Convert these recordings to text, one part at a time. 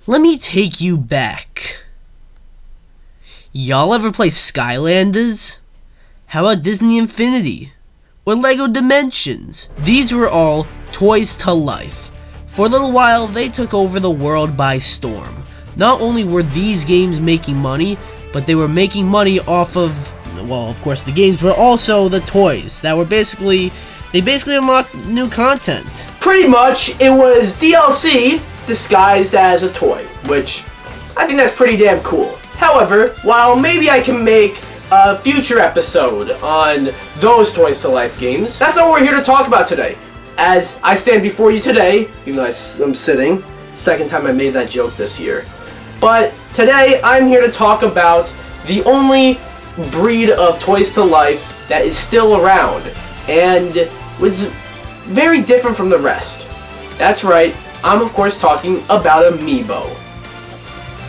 Let me take you back. Y'all ever play Skylanders? How about Disney Infinity? Or Lego Dimensions? These were all toys to life. For a little while, they took over the world by storm. Not only were these games making money, but they were making money off of, well, of course the games, but also the toys that were basically unlocked new content. Pretty much, it was DLC disguised as a toy, which I think that's pretty damn cool. However, while maybe I can make a future episode on those Toys to Life games, that's not what we're here to talk about today. As I stand before you today, even though I'm sitting, second time I made that joke this year. But today, I'm here to talk about the only breed of Toys to Life that is still around, and was very different from the rest. That's right, I'm of course talking about Amiibo.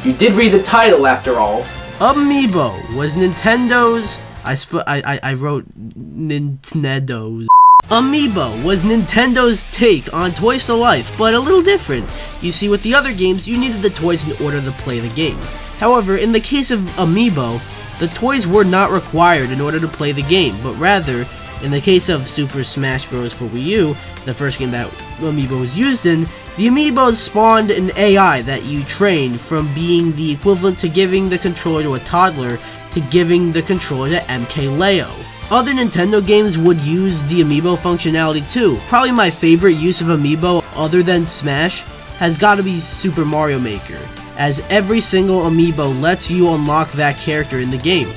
You did read the title after all. Amiibo was Nintendo's... I wrote Nintendo's. Amiibo was Nintendo's take on Toys to Life, but a little different. You see, with the other games, you needed the toys in order to play the game. However, in the case of Amiibo, the toys were not required in order to play the game, but rather, in the case of Super Smash Bros. For Wii U, the first game that Amiibo was used in, the Amiibos spawned an AI that you trained from being the equivalent to giving the controller to a toddler to giving the controller to MKLeo. Other Nintendo games would use the Amiibo functionality too. Probably my favorite use of Amiibo, other than Smash, has got to be Super Mario Maker, as every single Amiibo lets you unlock that character in the game.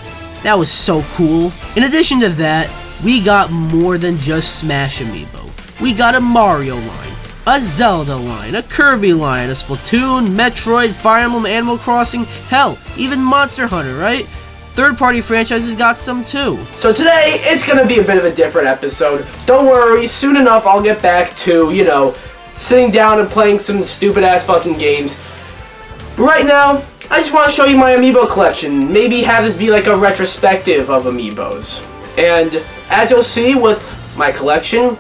That was so cool. In addition to that, we got more than just Smash Amiibo. We got a Mario line, a Zelda line, a Kirby line, a Splatoon, Metroid, Fire Emblem, Animal Crossing, hell, even Monster Hunter, right? Third-party franchises got some too. So today, it's gonna be a bit of a different episode. Don't worry, soon enough I'll get back to, you know, sitting down and playing some stupid-ass fucking games. But right now, I just want to show you my Amiibo collection. Maybe have this be like a retrospective of Amiibos. And as you'll see with my collection,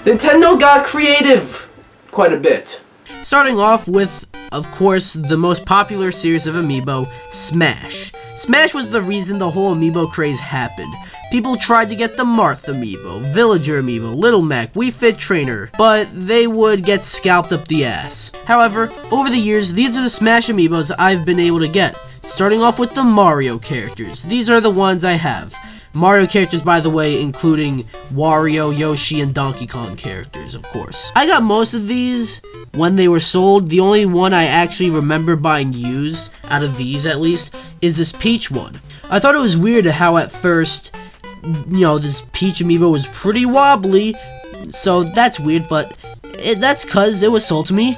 Nintendo got creative quite a bit. Starting off with, of course, the most popular series of Amiibo, Smash. Smash was the reason the whole Amiibo craze happened. People tried to get the Marth Amiibo, Villager Amiibo, Little Mac, Wii Fit Trainer, but they would get scalped up the ass. However, over the years, these are the Smash Amiibos I've been able to get. Starting off with the Mario characters. These are the ones I have. Mario characters, by the way, including Wario, Yoshi, and Donkey Kong characters, of course. I got most of these when they were sold. The only one I actually remember buying used, out of these at least, is this Peach one. I thought it was weird how at first, you know, this Peach Amiibo was pretty wobbly, so that's weird, but that's cause it was sold to me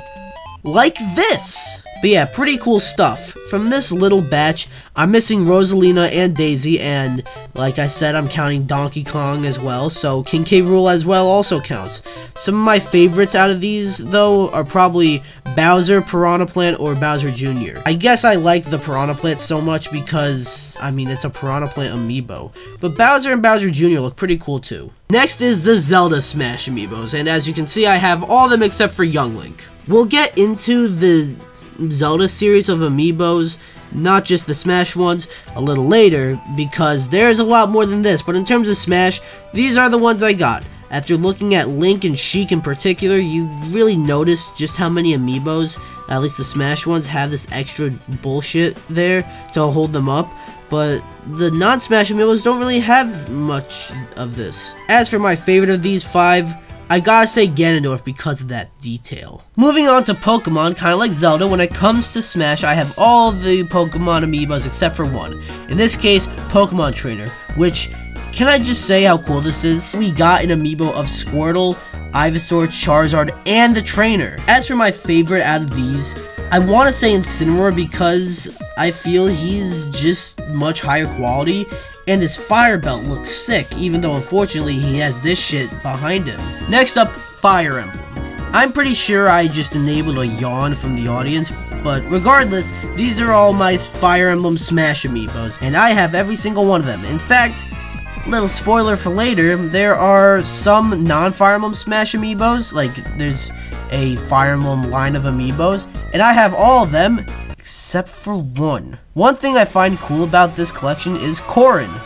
like this. But yeah, pretty cool stuff. From this little batch, I'm missing Rosalina and Daisy, and like I said, I'm counting Donkey Kong as well, so King K. Rool as well also counts. Some of my favorites out of these, though, are probably Bowser, Piranha Plant, or Bowser Jr. I guess I like the Piranha Plant so much because, I mean, it's a Piranha Plant Amiibo. But Bowser and Bowser Jr. look pretty cool too. Next is the Zelda Smash Amiibos, and as you can see, I have all of them except for Young Link. We'll get into the Zelda series of Amiibos, not just the Smash ones, a little later, because there's a lot more than this, but in terms of Smash, these are the ones I got. After looking at Link and Sheik in particular, you really notice just how many Amiibos, at least the Smash ones, have this extra bullshit there to hold them up, but the non-Smash Amiibos don't really have much of this. As for my favorite of these 5, I gotta say Ganondorf because of that detail. Moving on to Pokemon, kinda like Zelda, when it comes to Smash, I have all the Pokemon Amiibos except for one. In this case, Pokemon Trainer, which, can I just say how cool this is? We got an Amiibo of Squirtle, Ivysaur, Charizard, and the Trainer. As for my favorite out of these, I want to say Incineroar because I feel he's just much higher quality, and his fire belt looks sick, even though unfortunately he has this shit behind him. Next up, Fire Emblem. I'm pretty sure I just enabled a yawn from the audience, but regardless, these are all my Fire Emblem Smash Amiibos, and I have every single one of them. In fact, little spoiler for later, there are some non-Fire Emblem Smash Amiibos, like there's a Fire Emblem line of amiibos, and I have all of them except for one. One thing I find cool about this collection is Corrin.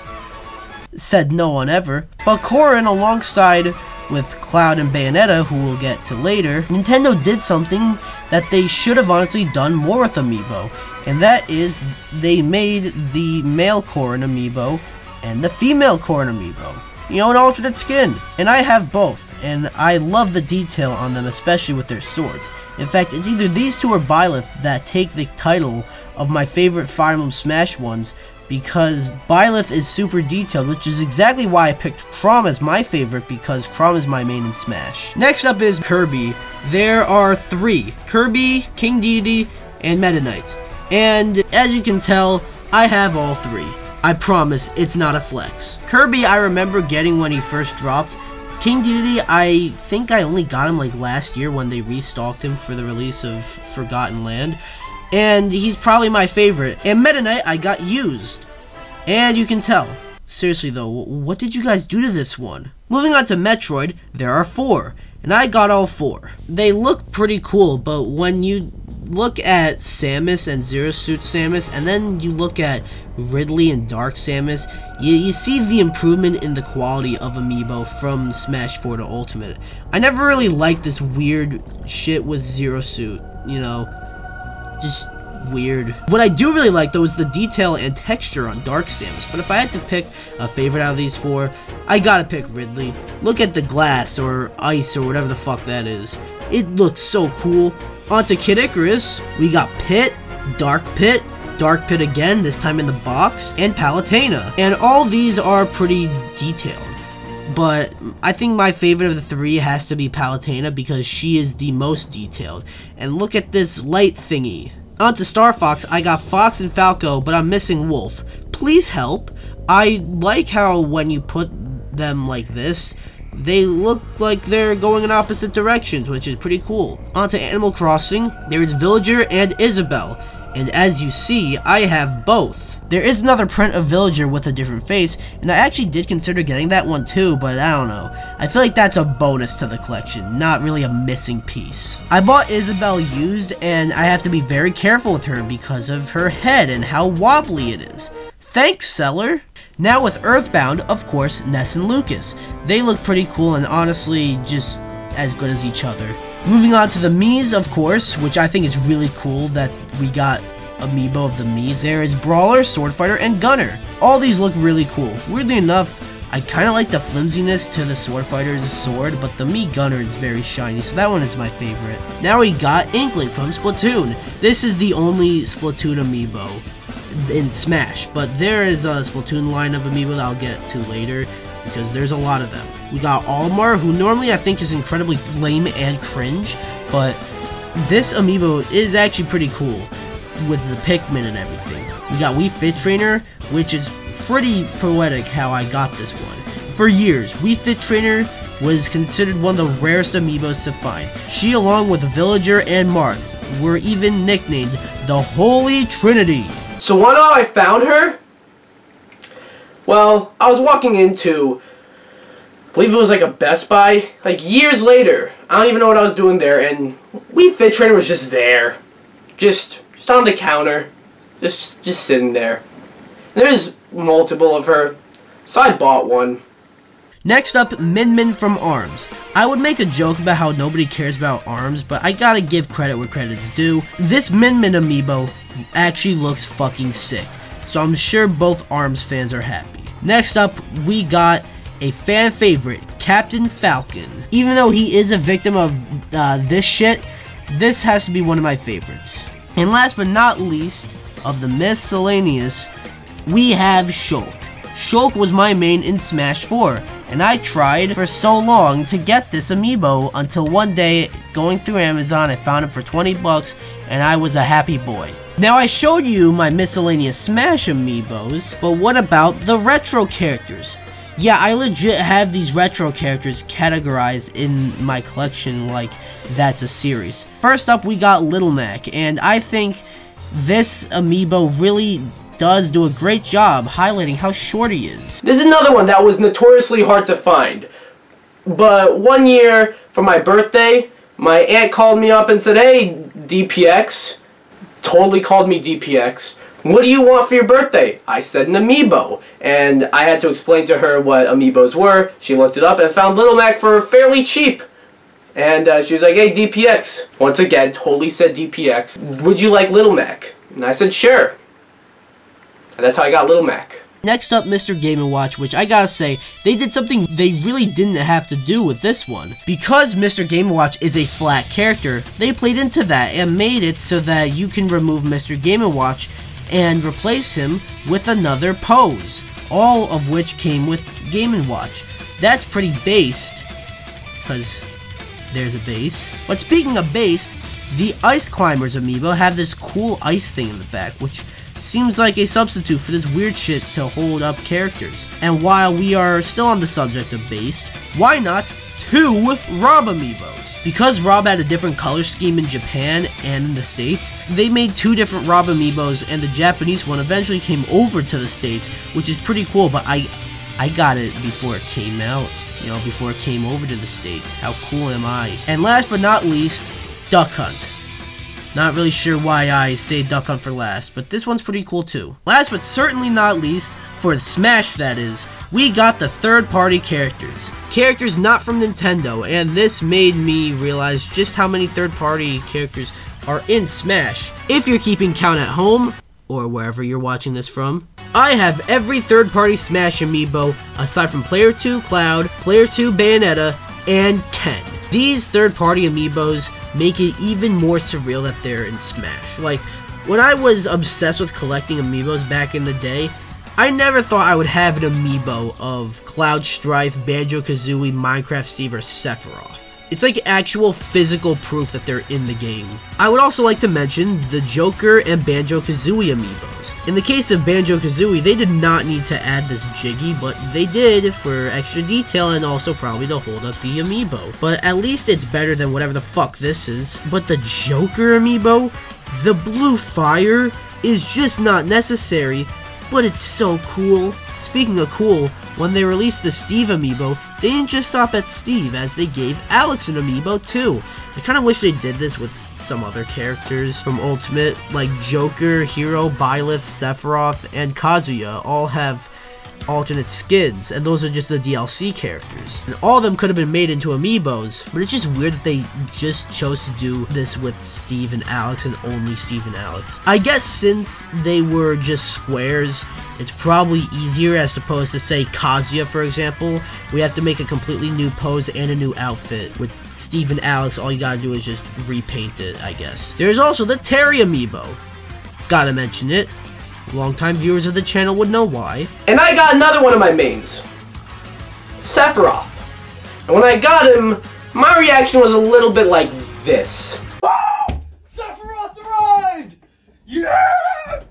Said no one ever, but Corrin alongside with Cloud and Bayonetta, who we'll get to later, Nintendo did something that they should have honestly done more with Amiibo, and that is they made the male Corrin Amiibo and the female Corrin Amiibo. You know, an alternate skin, and I have both, and I love the detail on them, especially with their swords. In fact, it's either these two or Byleth that take the title of my favorite Fire Emblem Smash ones, because Byleth is super detailed, which is exactly why I picked Chrom as my favorite, because Chrom is my main in Smash. Next up is Kirby. There are 3, Kirby, King Dedede, and Meta Knight. And as you can tell, I have all 3. I promise, it's not a flex. Kirby I remember getting when he first dropped. King Dedede, I think I only got him like last year when they restocked him for the release of Forgotten Land. And he's probably my favorite. And Meta Knight I got used. And you can tell. Seriously though, what did you guys do to this one? Moving on to Metroid, there are 4. And I got all 4. They look pretty cool, but when you look at Samus and Zero Suit Samus, and then you look at Ridley and Dark Samus, you see the improvement in the quality of Amiibo from Smash 4 to Ultimate. I never really liked this weird shit with Zero Suit, you know, just weird. What I do really like though is the detail and texture on Dark Samus, but if I had to pick a favorite out of these 4, I gotta pick Ridley. Look at the glass or ice or whatever the fuck that is. It looks so cool. Onto Kid Icarus, we got Pit, Dark Pit again, this time in the box, and Palutena. And all these are pretty detailed. But I think my favorite of the 3 has to be Palutena because she is the most detailed. And look at this light thingy. Onto Star Fox, I got Fox and Falco, but I'm missing Wolf. Please help. I like how when you put them like this, they look like they're going in opposite directions, which is pretty cool. Onto Animal Crossing, there's Villager and Isabelle, and as you see, I have both. There is another print of Villager with a different face, and I actually did consider getting that one too, but I don't know. I feel like that's a bonus to the collection, not really a missing piece. I bought Isabelle used, and I have to be very careful with her because of her head and how wobbly it is. Thanks, seller! Now with Earthbound, of course, Ness and Lucas. They look pretty cool and honestly just as good as each other. Moving on to the Miis, of course, which I think is really cool that we got Amiibo of the Miis. There is Brawler, Sword Fighter, and Gunner. All these look really cool. Weirdly enough, I kind of like the flimsiness to the Sword Fighter's sword, but the Mii Gunner is very shiny, so that one is my favorite. Now we got Inkling from Splatoon. This is the only Splatoon Amiibo in Smash, but there is a Splatoon line of Amiibo that I'll get to later, because there's a lot of them. We got Olimar, who normally I think is incredibly lame and cringe, but this Amiibo is actually pretty cool with the Pikmin and everything. We got Wii Fit Trainer, which is pretty poetic how I got this one. For years, Wii Fit Trainer was considered one of the rarest Amiibos to find. She, along with Villager and Marth, were even nicknamed the Holy Trinity. So wanna know how I found her? Well, I was walking into, I believe it was like a Best Buy, like years later. I don't even know what I was doing there, and Wii Fit Trainer was just there. Just on the counter. Just sitting there. And there's multiple of her, so I bought one. Next up, Min Min from ARMS. I would make a joke about how nobody cares about ARMS, but I gotta give credit where credit's due. This Min Min Amiibo actually looks fucking sick, so I'm sure both ARMS fans are happy. Next up, we got a fan favorite, Captain Falcon. Even though he is a victim of this shit, this has to be one of my favorites. And last but not least, of the miscellaneous, we have Shulk. Shulk was my main in Smash 4, and I tried for so long to get this Amiibo until one day, going through Amazon, I found it for 20 bucks, and I was a happy boy. Now I showed you my miscellaneous Smash Amiibos, but what about the retro characters? Yeah, I legit have these retro characters categorized in my collection like that's a series. First up, we got Little Mac, and I think this Amiibo really does do a great job highlighting how short he is. This is another one that was notoriously hard to find. But one year, for my birthday, my aunt called me up and said, hey, DPX, totally called me DPX, what do you want for your birthday? I said an Amiibo, and I had to explain to her what Amiibos were. She looked it up and found Little Mac for fairly cheap. And she was like, hey, DPX. Once again, totally said DPX. Would you like Little Mac? And I said, sure. And that's how I got Little Mac. Next up, Mr. Game & Watch, which I gotta say, they did something they really didn't have to do with this one. Because Mr. Game & Watch is a flat character, they played into that and made it so that you can remove Mr. Game & Watch and replace him with another pose, all of which came with Game & Watch. That's pretty based, because there's a base. But speaking of based, the Ice Climbers amiibo have this cool ice thing in the back, which seems like a substitute for this weird shit to hold up characters. And while we are still on the subject of based, why not 2 Rob amiibos? Because Rob had a different color scheme in Japan and in the States, they made 2 different Rob amiibos, and the Japanese one eventually came over to the States, which is pretty cool, but I got it before it came out, you know, before it came over to the States. How cool am I? And last but not least, Duck Hunt. Not really sure why I say Duck Hunt for last, but this one's pretty cool too. Last but certainly not least, for Smash that is, we got the third-party characters. Characters not from Nintendo, and this made me realize just how many third-party characters are in Smash. If you're keeping count at home, or wherever you're watching this from, I have every third-party Smash amiibo, aside from Player 2 Cloud, Player 2 Bayonetta, and Ken. These third-party amiibos make it even more surreal that they're in Smash. Like, when I was obsessed with collecting amiibos back in the day, I never thought I would have an amiibo of Cloud Strife, Banjo-Kazooie, Minecraft Steve, or Sephiroth. It's like actual physical proof that they're in the game. I would also like to mention the Joker and Banjo-Kazooie amiibos. In the case of Banjo-Kazooie, they did not need to add this Jiggy, but they did for extra detail and also probably to hold up the amiibo. But at least it's better than whatever the fuck this is. But the Joker amiibo, the blue fire, is just not necessary, but it's so cool. Speaking of cool, when they released the Steve amiibo, they didn't just stop at Steve, as they gave Alex an amiibo too. I kinda wish they did this with some other characters from Ultimate, like Joker, Hero, Byleth, Sephiroth, and Kazuya all have alternate skins, and those are just the DLC characters. And all of them could have been made into amiibos, but it's just weird that they just chose to do this with Steve and Alex and only Steve and Alex. I guess since they were just squares, it's probably easier as opposed to, say, Kazuya, for example. We have to make a completely new pose and a new outfit. With Steve and Alex, all you gotta do is just repaint it, I guess. There's also the Terry amiibo. Gotta mention it. Longtime viewers of the channel would know why. And I got another one of my mains, Sephiroth. And when I got him, my reaction was a little bit like this. Oh! Sephiroth arrived! Yeah!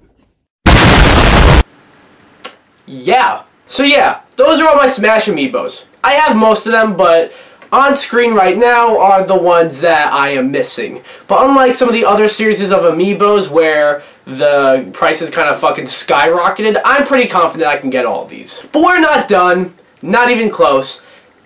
Yeah. So yeah, those are all my Smash amiibos. I have most of them, but on screen right now are the ones that I am missing. But unlike some of the other series of amiibos where the prices kind of fucking skyrocketed, I'm pretty confident I can get all of these. But we're not done. Not even close.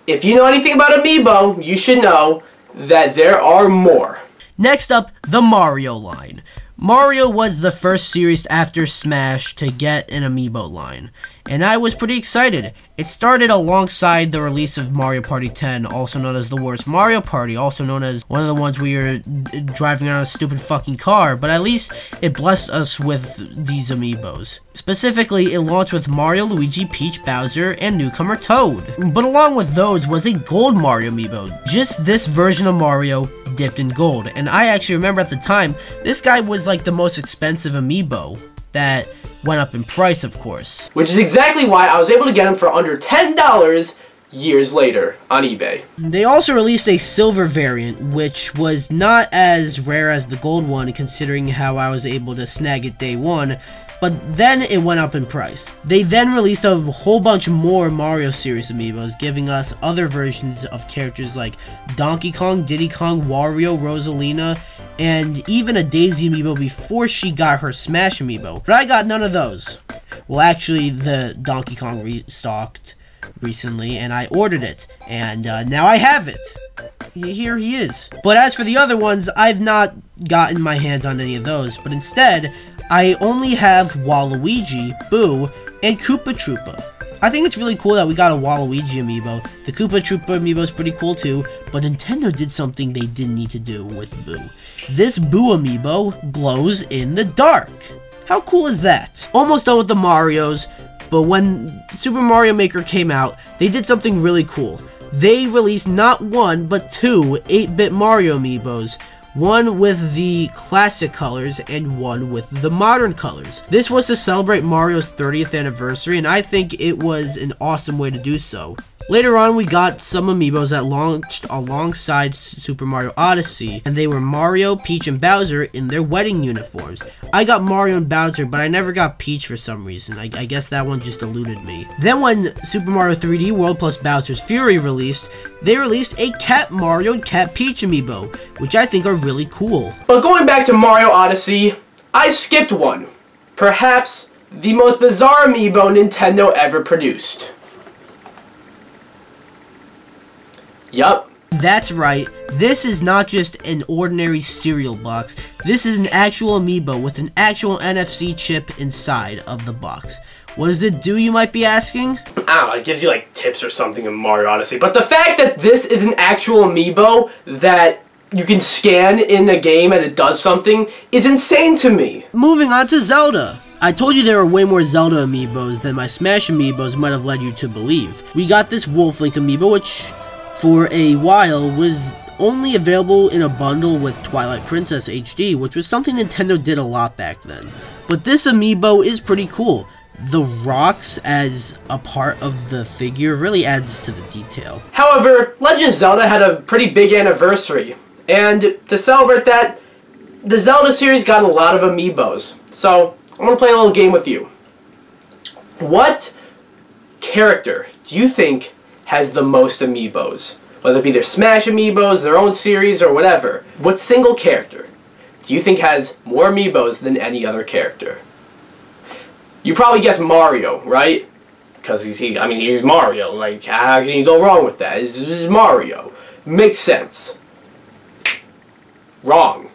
If you know anything about amiibo, you should know that there are more. Next up, the Mario line. Mario was the first series after Smash to get an amiibo line, and I was pretty excited. It started alongside the release of Mario Party 10, also known as the worst Mario Party, also known as one of the ones where you're driving around a stupid fucking car, but at least it blessed us with these amiibos. Specifically, it launched with Mario, Luigi, Peach, Bowser, and newcomer Toad. But along with those was a gold Mario amiibo, just this version of Mario dipped in gold. And I actually remember at the time, this guy was like the most expensive amiibo that went up in price, of course. Which is exactly why I was able to get him for under $10 years later on eBay. They also released a silver variant, which was not as rare as the gold one, considering how I was able to snag it day one, but then it went up in price. They then released a whole bunch more Mario series amiibos, giving us other versions of characters like Donkey Kong, Diddy Kong, Wario, Rosalina, and even a Daisy amiibo before she got her Smash amiibo. But I got none of those. Well, actually, the Donkey Kong restocked recently, and I ordered it, and now I have it. here he is. But as for the other ones, I've not gotten my hands on any of those, but instead, I only have Waluigi, Boo, and Koopa Troopa. I think it's really cool that we got a Waluigi amiibo. The Koopa Troopa amiibo is pretty cool too, but Nintendo did something they didn't need to do with Boo. This Boo amiibo glows in the dark. How cool is that? Almost done with the Marios, but when Super Mario Maker came out, they did something really cool. They released not one, but two 8-bit Mario amiibos. One with the classic colors and one with the modern colors. This was to celebrate Mario's 30th anniversary, and I think it was an awesome way to do so. Later on, we got some amiibos that launched alongside Super Mario Odyssey, and they were Mario, Peach, and Bowser in their wedding uniforms. I got Mario and Bowser, but I never got Peach for some reason. I guess that one just eluded me. Then when Super Mario 3D World plus Bowser's Fury released, they released a Cat Mario and Cat Peach amiibo, which I think are really cool. But going back to Mario Odyssey, I skipped one. Perhaps the most bizarre amiibo Nintendo ever produced. Yup. That's right, this is not just an ordinary cereal box, this is an actual amiibo with an actual NFC chip inside of the box. What does it do, you might be asking? I don't know, it gives you like tips or something in Mario Odyssey, but the fact that this is an actual amiibo that you can scan in the game and it does something is insane to me. Moving on to Zelda. I told you there were way more Zelda amiibos than my Smash amiibos might have led you to believe. We got this Wolf Link amiibo, which for a while was only available in a bundle with Twilight Princess HD, which was something Nintendo did a lot back then. But this amiibo is pretty cool. The rocks as a part of the figure really adds to the detail. However, Legend of Zelda had a pretty big anniversary, and to celebrate that, the Zelda series got a lot of amiibos. So, I'm going to play a little game with you. What character do you think has the most amiibos? Whether it be their Smash amiibos, their own series, or whatever. What single character do you think has more amiibos than any other character? You probably guess Mario, right? Because he's Mario. Like, how can you go wrong with that? It's Mario. Makes sense. Wrong.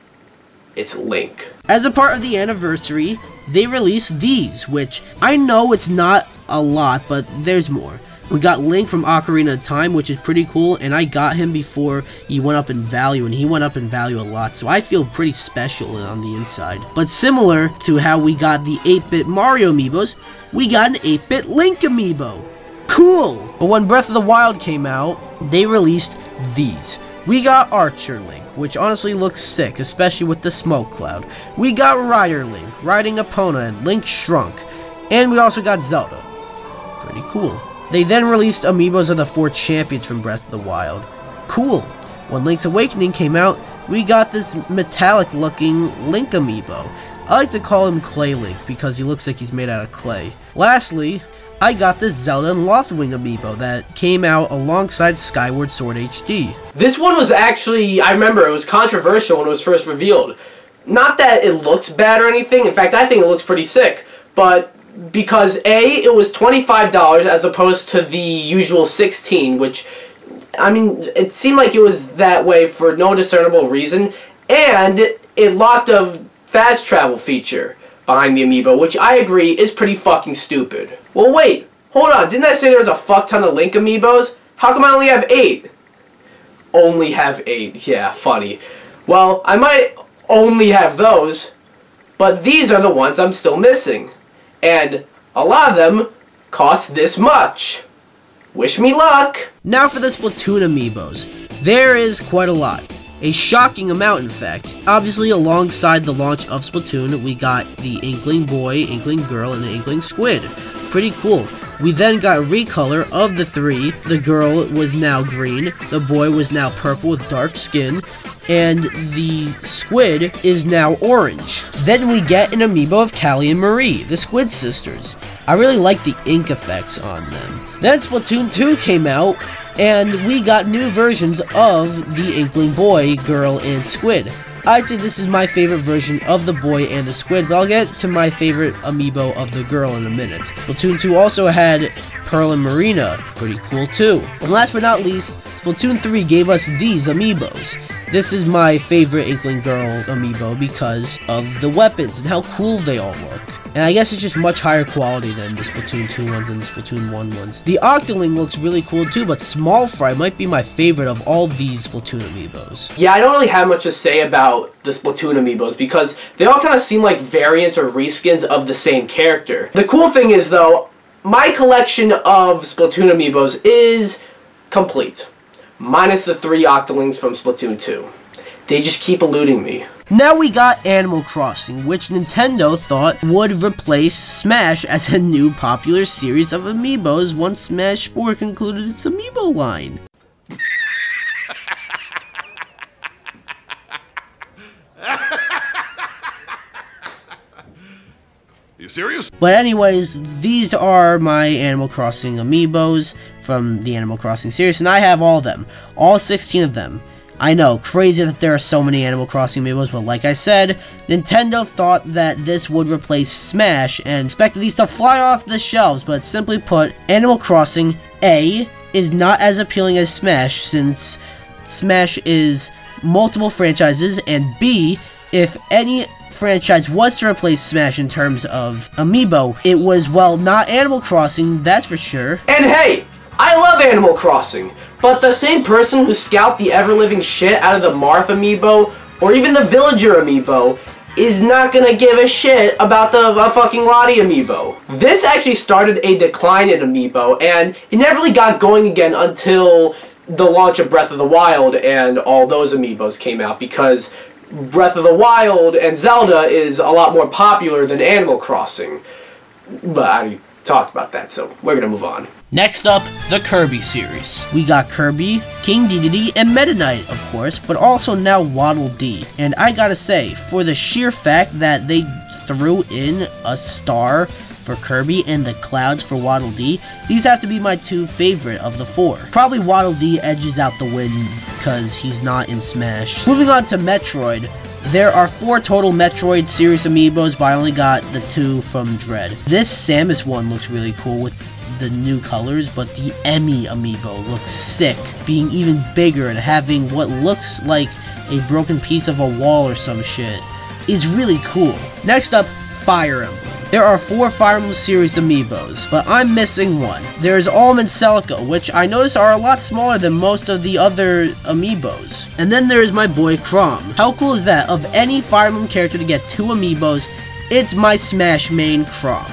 It's Link. As a part of the anniversary, they released these, which I know it's not a lot, but there's more. We got Link from Ocarina of Time, which is pretty cool, and I got him before he went up in value, and he went up in value a lot, so I feel pretty special on the inside. But similar to how we got the 8-bit Mario amiibos, we got an 8-bit Link amiibo. Cool! But when Breath of the Wild came out, they released these. We got Archer Link, which honestly looks sick, especially with the smoke cloud. We got Rider Link, riding Epona, and Link Shrunk. And we also got Zelda. Pretty cool. They then released amiibos of the 4 champions from Breath of the Wild. Cool! When Link's Awakening came out, we got this metallic-looking Link amiibo. I like to call him Clay Link because he looks like he's made out of clay. Lastly, I got this Zelda and Loftwing amiibo that came out alongside Skyward Sword HD. This one was actually, I remember, it was controversial when it was first revealed. Not that it looks bad or anything, in fact I think it looks pretty sick, but because A, it was $25 as opposed to the usual $16, which, I mean, it seemed like it was that way for no discernible reason, and it locked a fast travel feature behind the amiibo, which I agree is pretty fucking stupid. Well wait, hold on, didn't I say there was a fuck ton of Link amiibos? How come I only have 8? Only have 8, yeah, funny. Well, I might only have those, but these are the ones I'm still missing. And a lot of them cost this much. Wish me luck! Now for the Splatoon amiibos. There is quite a lot. A shocking amount, in fact. Obviously, alongside the launch of Splatoon, we got the Inkling Boy, Inkling Girl, and the Inkling Squid. Pretty cool. We then got a recolor of the 3. The girl was now green, the boy was now purple with dark skin, and the squid is now orange. Then we get an amiibo of Callie and Marie, the Squid Sisters. I really like the ink effects on them. Then Splatoon 2 came out, and we got new versions of the Inkling Boy, Girl, and Squid. I'd say this is my favorite version of the boy and the squid, but I'll get to my favorite amiibo of the girl in a minute. Splatoon 2 also had Pearl and Marina, pretty cool too. And last but not least, Splatoon 3 gave us these amiibos. This is my favorite Inkling Girl amiibo because of the weapons and how cool they all look. And I guess it's just much higher quality than the Splatoon 2 ones and the Splatoon 1 ones. The Octoling looks really cool too, but Small Fry might be my favorite of all these Splatoon amiibos. Yeah, I don't really have much to say about the Splatoon amiibos because they all kind of seem like variants or reskins of the same character. The cool thing is though, my collection of Splatoon amiibos is complete. Minus the 3 Octolings from Splatoon 2. They just keep eluding me. Now we got Animal Crossing, which Nintendo thought would replace Smash as a new popular series of amiibos once Smash 4 concluded its amiibo line. You serious? But anyways, these are my Animal Crossing amiibos from the Animal Crossing series, and I have all of them. All 16 of them. I know, crazy that there are so many Animal Crossing amiibos, but like I said, Nintendo thought that this would replace Smash and expected these to fly off the shelves, but simply put, Animal Crossing, A, is not as appealing as Smash, since Smash is multiple franchises, and B, if any franchise was to replace Smash in terms of amiibo, it was, well, not Animal Crossing, that's for sure. And hey, I love Animal Crossing, but the same person who scalped the ever-living shit out of the Marth amiibo, or even the Villager amiibo, is not gonna give a shit about the fucking Lottie amiibo. This actually started a decline in amiibo, and it never really got going again until the launch of Breath of the Wild and all those amiibos came out, because Breath of the Wild and Zelda is a lot more popular than Animal Crossing. But I already talked about that, so we're gonna move on. Next up, the Kirby series. We got Kirby, King Dedede, and Meta Knight, of course, but also now Waddle Dee. And I gotta say, for the sheer fact that they threw in a star for Kirby and the clouds for Waddle Dee, these have to be my 2 favorite of the 4. Probably Waddle Dee edges out the win because he's not in Smash. Moving on to Metroid, there are 4 total Metroid series amiibos, but I only got the 2 from Dread. This Samus one looks really cool with the new colors, but the Emmy amiibo looks sick, being even bigger and having what looks like a broken piece of a wall or some shit. It's really cool. Next up, Fire Emblem. There are 4 Fire Emblem series amiibos, but I'm missing one. There's Alm and Celica, which I notice are a lot smaller than most of the other amiibos. And then there's my boy Chrom. How cool is that? Of any Fire Emblem character to get 2 amiibos, it's my Smash main Chrom.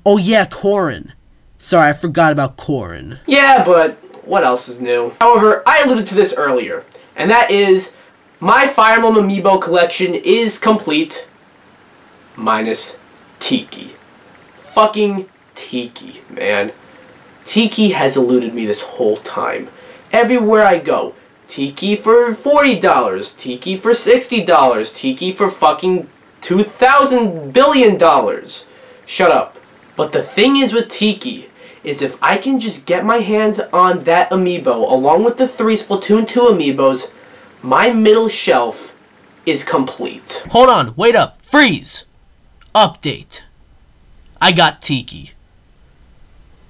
Oh yeah, Corrin. Sorry, I forgot about Corrin. Yeah, but what else is new? However, I alluded to this earlier, and that is, my Fire Emblem amiibo collection is complete, minus Tiki. Fucking Tiki, man. Tiki has eluded me this whole time. Everywhere I go, Tiki for $40, Tiki for $60, Tiki for fucking $2,000 billion. Shut up. But the thing is with Tiki, is if I can just get my hands on that amiibo, along with the 3 Splatoon 2 amiibos, my middle shelf is complete. Hold on, wait up, freeze! Update. I got Tiki.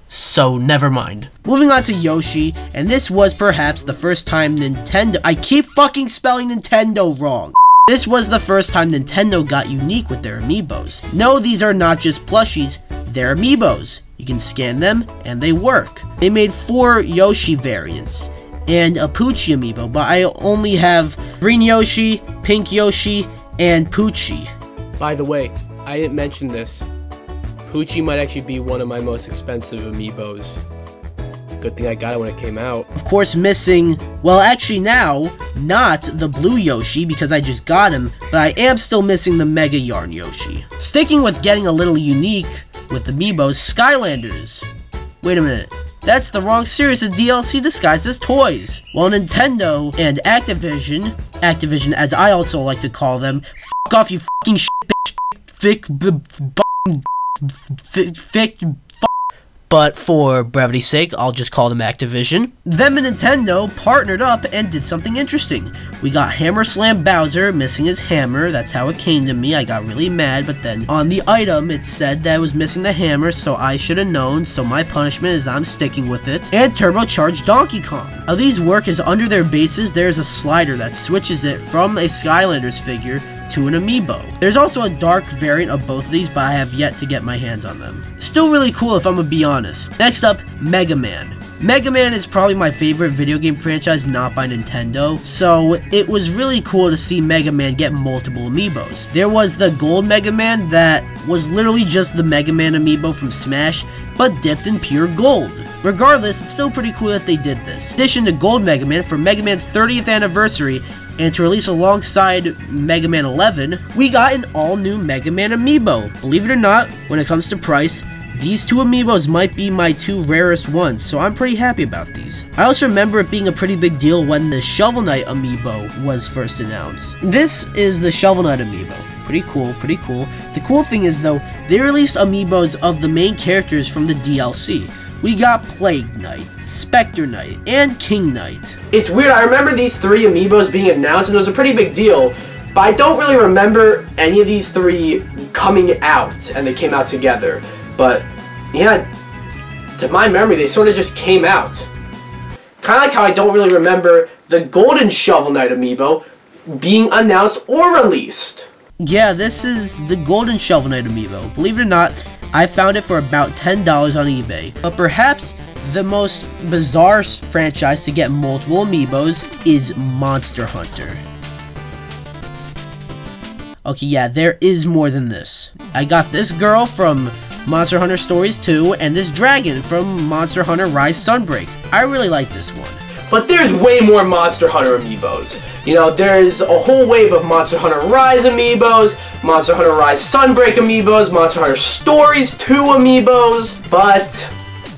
So, never mind. Moving on to Yoshi, and this was perhaps the first time Nintendo— I keep fucking spelling Nintendo wrong! This was the first time Nintendo got unique with their amiibos. No, these are not just plushies, they're amiibos. You can scan them, and they work. They made 4 Yoshi variants, and a Poochie amiibo, but I only have Green Yoshi, Pink Yoshi, and Poochie. By the way, I didn't mention this. Poochie might actually be one of my most expensive amiibos. Good thing I got it when it came out. Of course, missing, well, actually now, not the blue Yoshi because I just got him, but I am still missing the Mega Yarn Yoshi. Sticking with getting a little unique with amiibos, Skylanders. Wait a minute, that's the wrong series of DLC disguised as toys. Well, Nintendo and Activision as I also like to call them, f*** off you f***ing shit bitch, thick, but for brevity's sake, I'll just call them Activision. Them and Nintendo partnered up and did something interesting. We got Hammer Slam Bowser missing his hammer. That's how it came to me. I got really mad, but then on the item it said that it was missing the hammer, so I should have known, so my punishment is I'm sticking with it. And turbocharged Donkey Kong. How these work is under their bases, there's a slider that switches it from a Skylanders figure to an Amiibo. There's also a dark variant of both of these, but I have yet to get my hands on them. Still really cool if I'm gonna be honest. Next up, Mega Man. Mega Man is probably my favorite video game franchise not by Nintendo, so it was really cool to see Mega Man get multiple Amiibos. There was the Gold Mega Man that was literally just the Mega Man Amiibo from Smash, but dipped in pure gold. Regardless, it's still pretty cool that they did this. In addition to Gold Mega Man, for Mega Man's 30th anniversary, and to release alongside Mega Man 11, we got an all-new Mega Man Amiibo. Believe it or not, when it comes to price, these two Amiibos might be my two rarest ones, so I'm pretty happy about these. I also remember it being a pretty big deal when the Shovel Knight Amiibo was first announced. This is the Shovel Knight Amiibo. Pretty cool, pretty cool. The cool thing is though, they released Amiibos of the main characters from the DLC. We got Plague Knight, Spectre Knight, and King Knight. It's weird, I remember these three Amiibos being announced and it was a pretty big deal, but I don't really remember any of these three coming out and they came out together. But yeah, to my memory, they sort of just came out. Kind of like how I don't really remember the Golden Shovel Knight Amiibo being announced or released. Yeah, this is the Golden Shovel Knight Amiibo. Believe it or not, I found it for about $10 on eBay. But perhaps the most bizarre franchise to get multiple Amiibos is Monster Hunter. Okay, yeah, there is more than this. I got this girl from Monster Hunter Stories 2, and this dragon from Monster Hunter Rise Sunbreak. I really like this one. But there's way more Monster Hunter Amiibos. You know, there's a whole wave of Monster Hunter Rise Amiibos, Monster Hunter Rise Sunbreak Amiibos, Monster Hunter Stories 2 Amiibos, but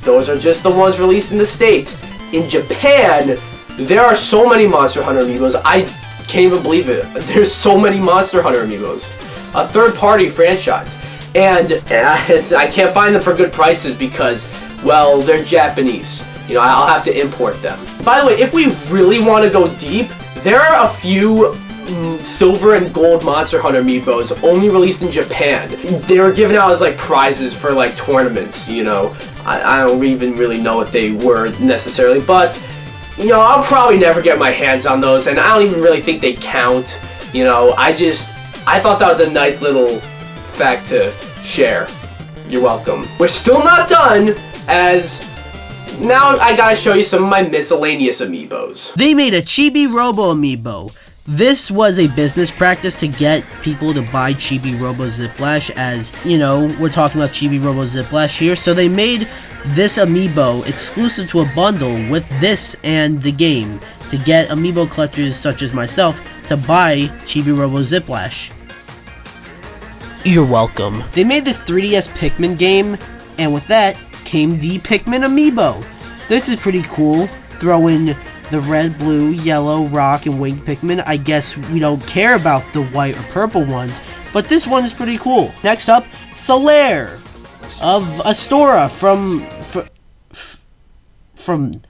those are just the ones released in the States. In Japan, there are so many Monster Hunter Amiibos, I can't even believe it. There's so many Monster Hunter Amiibos. A third-party franchise. And I can't find them for good prices because, well, they're Japanese. You know, I'll have to import them. By the way, if we really want to go deep, there are a few silver and gold Monster Hunter Amiibos only released in Japan. They were given out as like prizes for like tournaments, you know. I don't even really know what they were necessarily, but you know, I'll probably never get my hands on those, and I don't even really think they count. You know, I thought that was a nice little fact to share. You're welcome. We're still not done, as now I gotta show you some of my miscellaneous Amiibos. They made a Chibi Robo Amiibo. This was a business practice to get people to buy Chibi Robo Ziplash, as, you know, we're talking about Chibi Robo Ziplash here, so they made this Amiibo exclusive to a bundle with this and the game to get Amiibo collectors such as myself to buy Chibi Robo Ziplash. You're welcome. They made this 3DS Pikmin game, and with that came the Pikmin Amiibo. This is pretty cool. Throw in the red, blue, yellow, rock, and winged Pikmin. I guess we don't care about the white or purple ones, but this one is pretty cool. Next up, Solaire of Astora from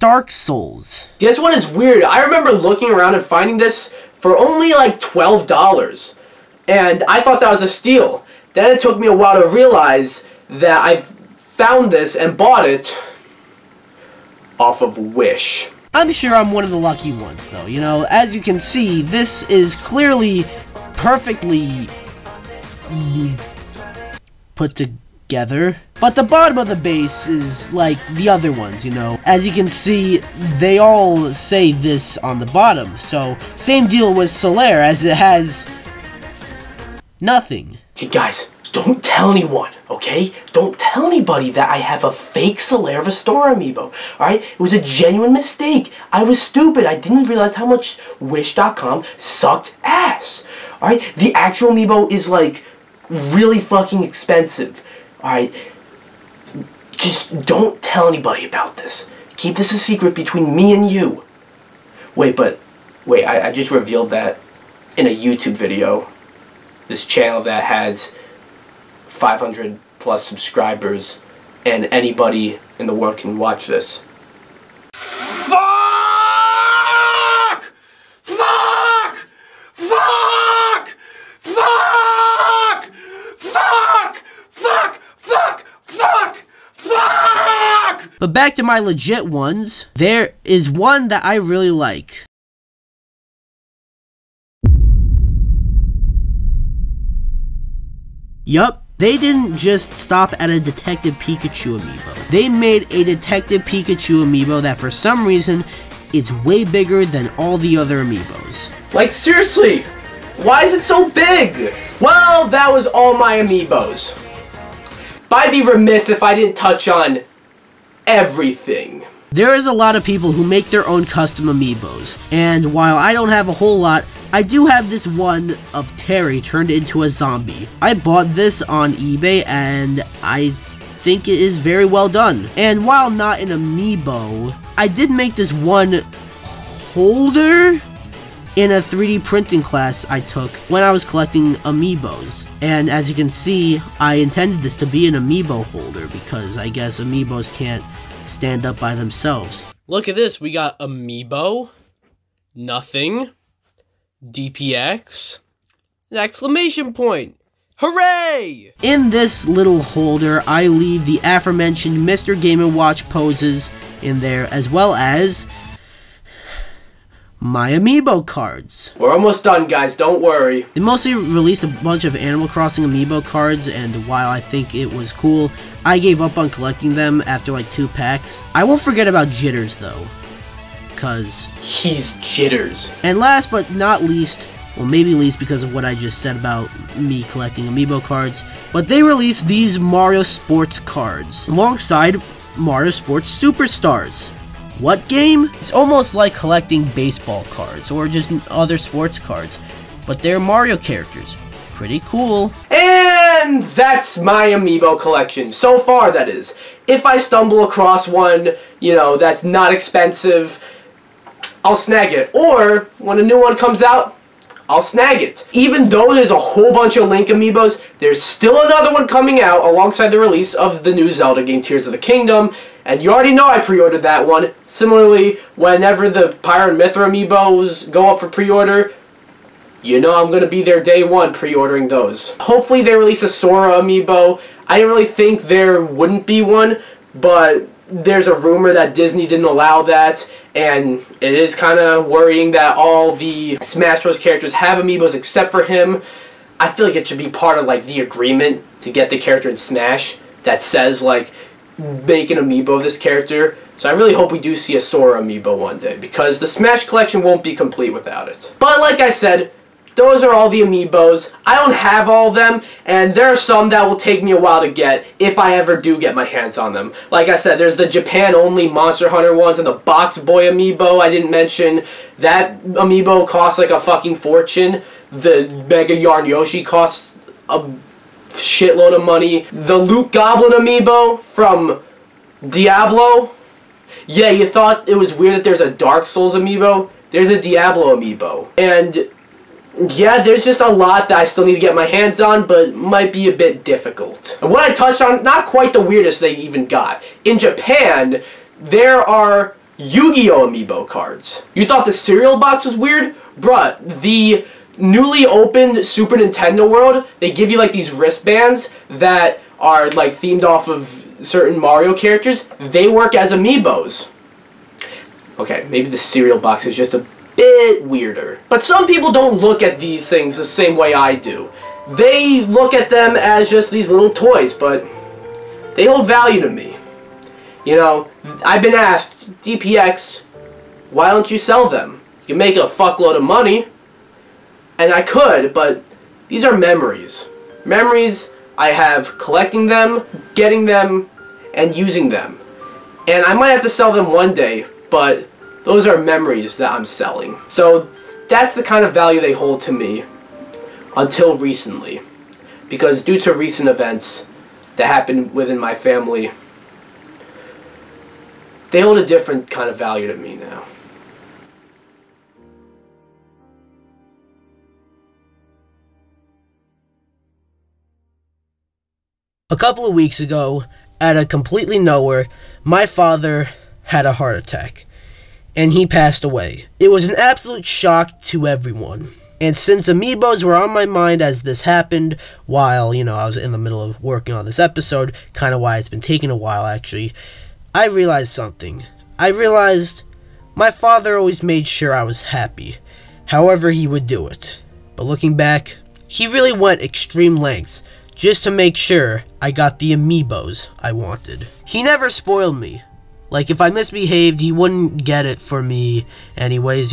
Dark Souls. This one is weird. I remember looking around and finding this for only like $12. And I thought that was a steal. Then it took me a while to realize that I found this and bought it off of Wish. I'm sure I'm one of the lucky ones, though. You know, as you can see, this is clearly perfectly put together. But the bottom of the base is like the other ones, you know. As you can see, they all say this on the bottom. So, same deal with Solaire, as it has nothing. Okay, guys, don't tell anyone, okay? Don't tell anybody that I have a fake Solaire of Astora Amiibo, alright? It was a genuine mistake. I was stupid. I didn't realize how much Wish.com sucked ass, alright? The actual Amiibo is, like, really fucking expensive, alright? Just don't tell anybody about this. Keep this a secret between me and you. Wait, I just revealed that in a YouTube video. This channel that has 500,000 plus subscribers, and anybody in the world can watch this. Fuck! Fuck! Fuck! Fuck! Fuck! Fuck! Fuck! Fuck! Fuck! But back to my legit ones, there is one that I really like. Yup, they didn't just stop at a Detective Pikachu amiibo. They made a Detective Pikachu amiibo that for some reason is way bigger than all the other amiibos. Like, seriously, why is it so big? Well, that was all my amiibos. But I'd be remiss if I didn't touch on everything. There is a lot of people who make their own custom amiibos, and while I don't have a whole lot, I do have this one of Terry turned into a zombie. I bought this on eBay and I think it is very well done. And while not an amiibo, I did make this one holder in a 3D printing class I took when I was collecting amiibos. And as you can see, I intended this to be an amiibo holder because I guess amiibos can't stand up by themselves. Look at this, we got Amiibo, nothing, DPX, an exclamation point. Hooray! In this little holder, I leave the aforementioned Mr. Game & Watch poses in there, as well as my Amiibo cards. We're almost done, guys, don't worry. They mostly released a bunch of Animal Crossing Amiibo cards, and while I think it was cool, I gave up on collecting them after like 2 packs. I won't forget about Jitters though, cause he's Jitters. And last but not least, well maybe least because of what I just said about me collecting Amiibo cards, but they released these Mario Sports cards alongside Mario Sports Superstars. What game? It's almost like collecting baseball cards or just other sports cards, but they're Mario characters. Pretty cool. And that's my Amiibo collection. So far, that is. If I stumble across one, you know, that's not expensive, I'll snag it. Or, when a new one comes out, I'll snag it. Even though there's a whole bunch of Link Amiibos, there's still another one coming out alongside the release of the new Zelda game, Tears of the Kingdom. And you already know I pre-ordered that one. Similarly, whenever the Pyre and Mythra Amiibos go up for pre-order, you know I'm going to be there day one pre-ordering those. Hopefully they release a Sora Amiibo. I didn't really think there wouldn't be one, but there's a rumor that Disney didn't allow that, and it is kind of worrying that all the Smash Bros. Characters have Amiibos except for him. I feel like it should be part of like the agreement to get the character in Smash that says like, make an Amiibo of this character. So I really hope we do see a Sora Amiibo one day, because the Smash collection won't be complete without it. But like I said, those are all the Amiibos. I don't have all of them, and there are some that will take me a while to get if I ever do get my hands on them. Like I said, there's the Japan-only Monster Hunter ones and the Box Boy Amiibo I didn't mention. That Amiibo costs like a fucking fortune. The Mega Yarn Yoshi costs a shitload of money. The Luke Goblin Amiibo from Diablo. Yeah, you thought it was weird that there's a Dark Souls Amiibo? There's a Diablo Amiibo. And yeah, there's just a lot that I still need to get my hands on, but might be a bit difficult. And what I touched on, not quite the weirdest they even got. In Japan, there are Yu-Gi-Oh! Amiibo cards. You thought the cereal box was weird? Bruh, the newly opened Super Nintendo World, they give you like these wristbands that are like themed off of certain Mario characters. They work as Amiibos. Okay, maybe the cereal box is just a bit weirder. But some people don't look at these things the same way I do. They look at them as just these little toys, but they hold value to me. You know, I've been asked, DPX, why don't you sell them? You can make a fuckload of money. And I could, but these are memories. Memories I have collecting them, getting them, and using them. And I might have to sell them one day, but those are memories that I'm selling. So that's the kind of value they hold to me until recently. Because due to recent events that happened within my family, they hold a different kind of value to me now. A couple of weeks ago, out of completely nowhere, my father had a heart attack, and he passed away. It was an absolute shock to everyone. And since Amiibos were on my mind as this happened, while, I was in the middle of working on this episode, kind of why it's been taking a while actually, I realized something. I realized my father always made sure I was happy, however he would do it. But looking back, he really went extreme lengths just to make sure I got the Amiibos I wanted. He never spoiled me. Like, if I misbehaved, he wouldn't get it for me anyways,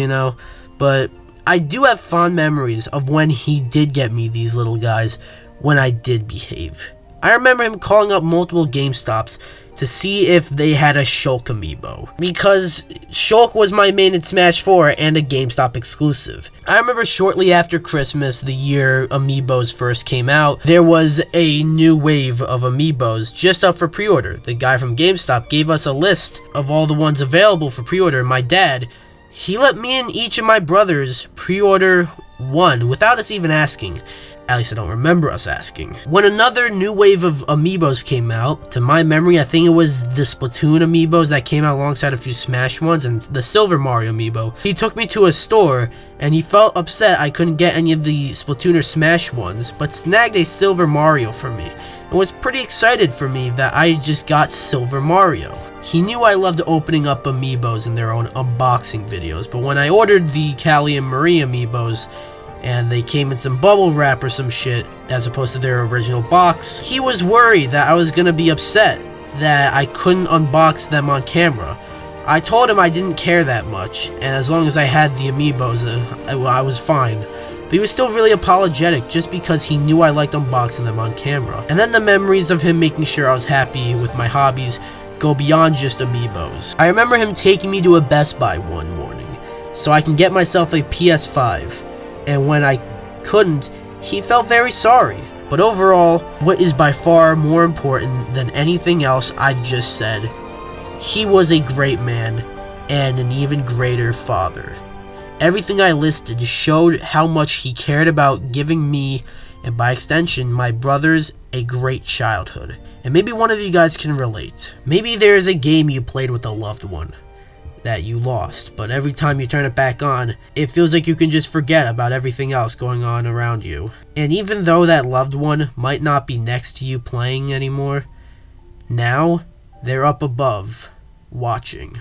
But I do have fond memories of when he did get me these little guys when I did behave. I remember him calling up multiple GameStops to see if they had a Shulk Amiibo, because Shulk was my main in Smash 4 and a GameStop exclusive. I remember shortly after Christmas, the year Amiibos first came out, there was a new wave of Amiibos just up for pre-order. The guy from GameStop gave us a list of all the ones available for pre-order. My dad, he let me and each of my brothers pre-order one without us even asking. At least I don't remember us asking. When another new wave of Amiibos came out, to my memory, I think it was the Splatoon Amiibos that came out alongside a few Smash ones, and the Silver Mario Amiibo. He took me to a store, and he felt upset I couldn't get any of the Splatoon or Smash ones, but snagged a Silver Mario for me, and was pretty excited for me that I just got Silver Mario. He knew I loved opening up Amiibos in their own unboxing videos, but when I ordered the Callie and Marie Amiibos, and they came in some bubble wrap or some shit, as opposed to their original box, he was worried that I was gonna be upset that I couldn't unbox them on camera. I told him I didn't care that much, and as long as I had the Amiibos, I was fine. But he was still really apologetic just because he knew I liked unboxing them on camera. And then the memories of him making sure I was happy with my hobbies go beyond just Amiibos. I remember him taking me to a Best Buy one morning so I can get myself a PS5. And when I couldn't, he felt very sorry. But overall, what is by far more important than anything else I just said, he was a great man and an even greater father. Everything I listed showed how much he cared about giving me, and by extension, my brothers, a great childhood. And maybe one of you guys can relate. Maybe there is a game you played with a loved one that you lost, but every time you turn it back on, it feels like you can just forget about everything else going on around you. And even though that loved one might not be next to you playing anymore, now they're up above, watching.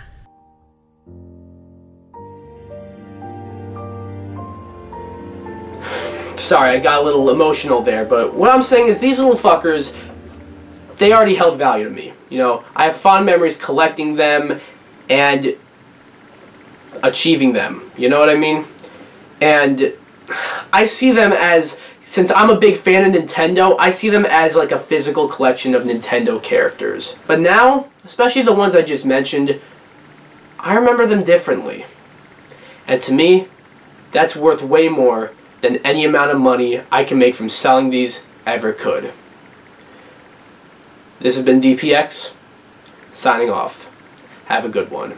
Sorry, I got a little emotional there, but what I'm saying is these little fuckers, they already held value to me. I have fond memories collecting them and achieving them, you know what I mean? And I see them as, since I'm a big fan of Nintendo, I see them as like a physical collection of Nintendo characters. But now, especially the ones I just mentioned, I remember them differently. And to me, that's worth way more than any amount of money I can make from selling these ever could. This has been DPX, signing off. Have a good one.